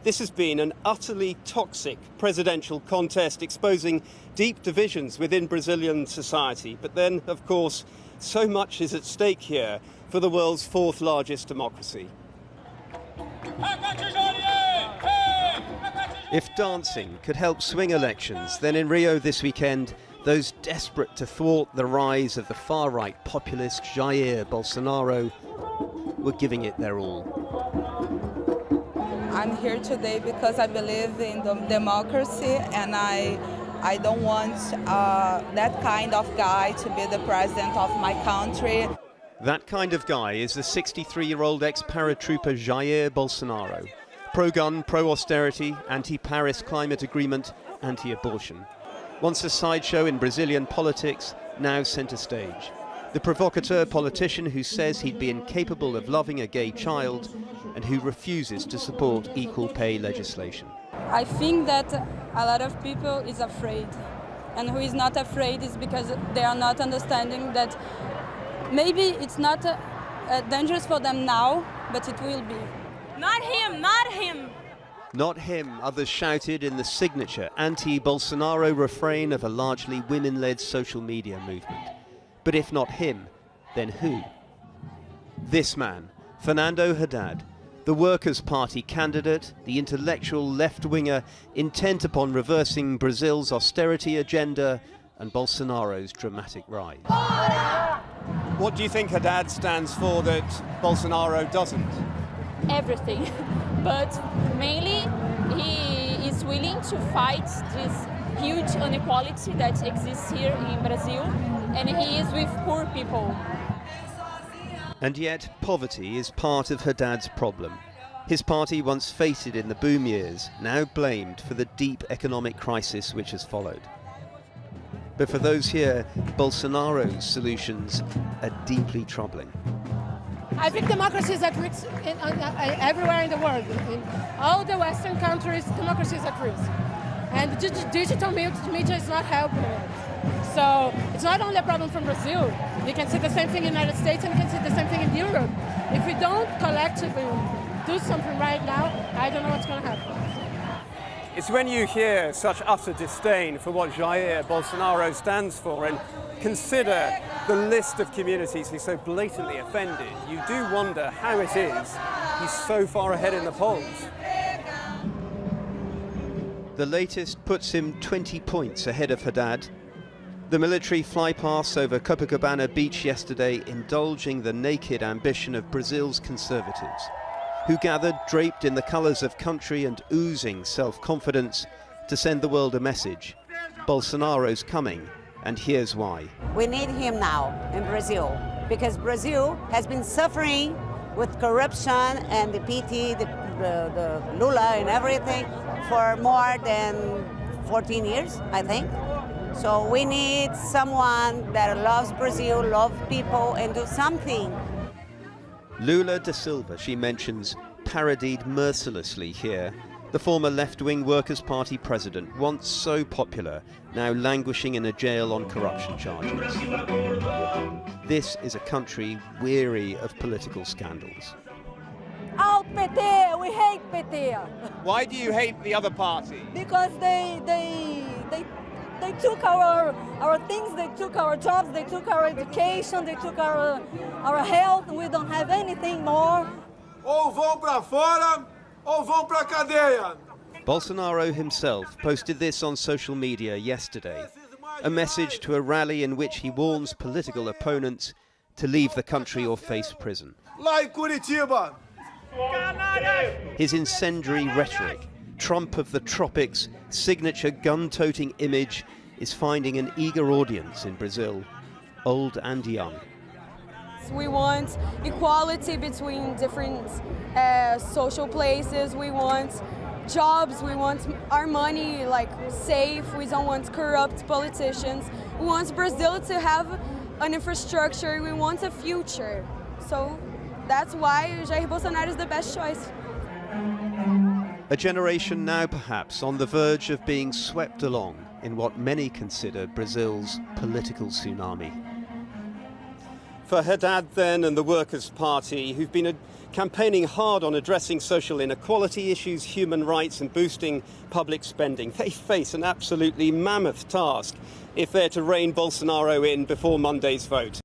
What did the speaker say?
This has been an utterly toxic presidential contest exposing deep divisions within Brazilian society. But then, of course, so much is at stake here for the world's fourth largest democracy. If dancing could help swing elections, then in Rio this weekend, those desperate to thwart the rise of the far-right populist Jair Bolsonaro were giving it their all. I'm here today because I believe in democracy, and I don't want that kind of guy to be the president of my country. That kind of guy is the 63-year-old ex-paratrooper Jair Bolsonaro. Pro-gun, pro-austerity, anti-Paris climate agreement, anti-abortion. Once a sideshow in Brazilian politics, now centre stage. The provocateur politician who says he'd be incapable of loving a gay child and who refuses to support equal pay legislation. I think that a lot of people is afraid, and who is not afraid is because they are not understanding that maybe it's not dangerous for them now, but it will be. Not him, not him. Not him, others shouted in the signature anti-Bolsonaro refrain of a largely women-led social media movement. But if not him, then who? This man, Fernando Haddad, the Workers' Party candidate, the intellectual left-winger intent upon reversing Brazil's austerity agenda and Bolsonaro's dramatic rise. What do you think Haddad stands for that Bolsonaro doesn't? Everything. But mainly he is willing to fight this huge inequality that exists here in Brazil, and he is with poor people. And yet, poverty is part of Haddad's problem. His party, once fated in the boom years, now blamed for the deep economic crisis which has followed. But for those here, Bolsonaro's solutions are deeply troubling. I think democracy is at risk everywhere in the world. In all the Western countries, democracy is at risk. And digital media is not helping it. So it's not only a problem from Brazil. You can see the same thing in the United States, and you can see the same thing in Europe. If we don't collectively do something right now, I don't know what's going to happen. It's when you hear such utter disdain for what Jair Bolsonaro stands for and consider the list of communities he's so blatantly offended, you do wonder how it is he's so far ahead in the polls. The latest puts him 20 points ahead of Haddad. The military flypast over Copacabana Beach yesterday indulging the naked ambition of Brazil's conservatives, who gathered draped in the colours of country and oozing self-confidence to send the world a message. Bolsonaro's coming, and here's why. We need him now in Brazil, because Brazil has been suffering with corruption and the PT, the Lula and everything for more than 14 years, I think. So we need someone that loves Brazil, loves people, and do something. Lula da Silva, she mentions, parodied mercilessly here. The former left-wing Workers' Party president, once so popular, now languishing in a jail on corruption charges. This is a country weary of political scandals. Out PT! We hate PT! Why do you hate the other party? Because they took our things, they took our jobs, they took our education, they took our health. We don't have anything more. Ou vão pra fora, ou vão pra cadeia. Bolsonaro himself posted this on social media yesterday, a message to a rally in which he warns political opponents to leave the country or face prison. Lá em Curitiba. His incendiary rhetoric, Trump of the tropics, signature gun-toting image is finding an eager audience in Brazil, old and young. We want equality between different social places. We want jobs. We want our money safe. We don't want corrupt politicians. We want Brazil to have an infrastructure. We want a future. So that's why Jair Bolsonaro is the best choice. A generation now perhaps on the verge of being swept along in what many consider Brazil's political tsunami. For Haddad then and the Workers' Party, who've been campaigning hard on addressing social inequality issues, human rights and boosting public spending, they face an absolutely mammoth task if they're to rein Bolsonaro in before Monday's vote.